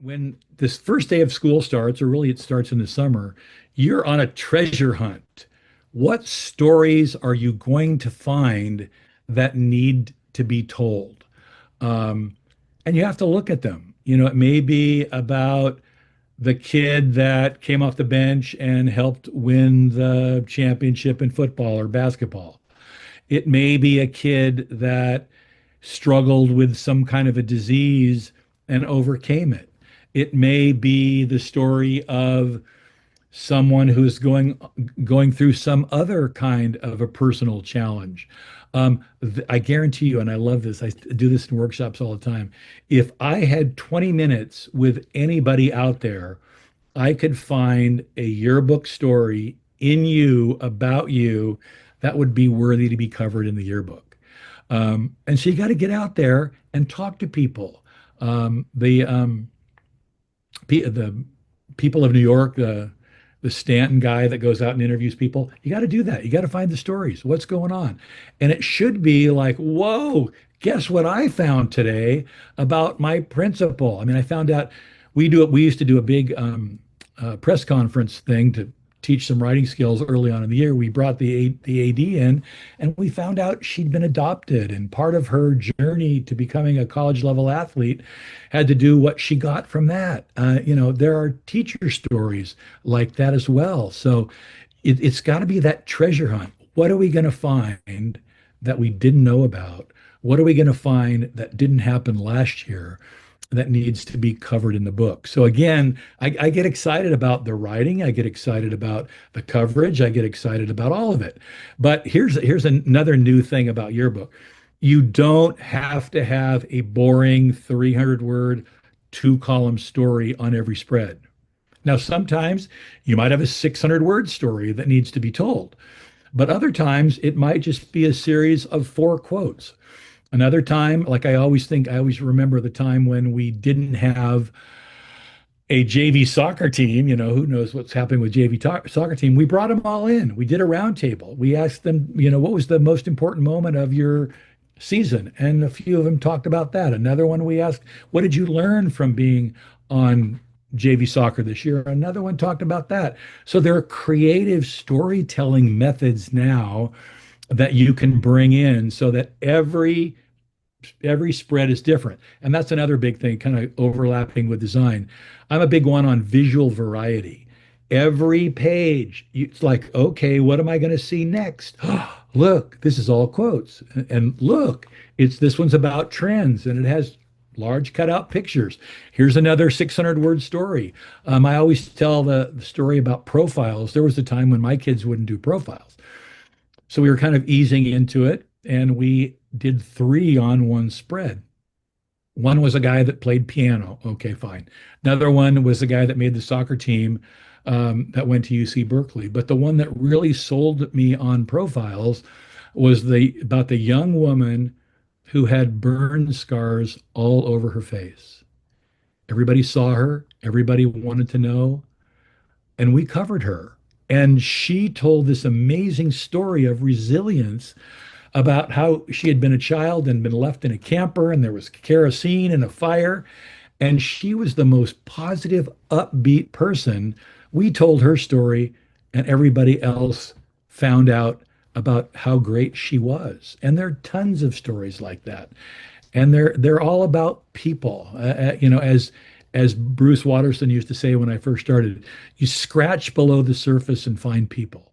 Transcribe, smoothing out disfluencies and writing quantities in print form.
when this first day of school starts, or really it starts in the summer, you're on a treasure hunt. What stories are you going to find that need to be told? Um, and you have to look at them. It may be about the kid that came off the bench and helped win the championship in football or basketball. It may be a kid that struggled with some kind of a disease and overcame it. It may be the story of someone who's going through some other kind of a personal challenge. I guarantee you, and I love this, I do this in workshops all the time. If I had 20 minutes with anybody out there, I could find a yearbook story in you about you that would be worthy to be covered in the yearbook. And so you got to get out there and talk to people. The people of New York, the Stanton guy that goes out and interviews people, you got to do that. You got to find the stories. What's going on? And it should be like, whoa, guess what I found today about my principal? I mean, I found out we used to do a big press conference thing to teach some writing skills early on in the year. We brought the AD in, and we found out she'd been adopted, and part of her journey to becoming a college level athlete had to do what she got from that. There are teacher stories like that as well. So it's got to be that treasure hunt. What are we going to find that we didn't know about? What are we going to find that didn't happen last year that needs to be covered in the book? So again, I get excited about the writing. I get excited about the coverage. I get excited about all of it. But here's another new thing about Yearbook. You don't have to have a boring 300 word, 2-column story on every spread. Now, sometimes you might have a 600 word story that needs to be told, but other times it might just be a series of 4 quotes. Another time, like I always remember the time when we didn't have a JV soccer team. Who knows what's happening with soccer team. We brought them all in. We did a roundtable. We asked them, what was the most important moment of your season? And a few of them talked about that. Another one we asked, what did you learn from being on JV soccer this year? Another one talked about that. So there are creative storytelling methods now that you can bring in so that every spread is different. And that's another big thing, kind of overlapping with design. I'm a big one on visual variety. Every page, it's like, okay, what am I going to see next? Look, this is all quotes. And look, this one's about trends, and it has large cutout pictures. Here's another 600 word story. I always tell the story about profiles. There was a time when my kids wouldn't do profiles. So we were kind of easing into it, and we did 3 on one spread. One was a guy that played piano. Okay, fine. Another one was a guy that made the soccer team that went to UC Berkeley. But the one that really sold me on profiles was about the young woman who had burn scars all over her face. Everybody saw her. Everybody wanted to know. And we covered her. And she told this amazing story of resilience about how she had been a child and been left in a camper, and there was kerosene and a fire. And she was the most positive, upbeat person. We told her story, and everybody else found out about how great she was. And there are tons of stories like that. And they're all about people. As Bruce Watterson used to say when I first started, you scratch below the surface and find people.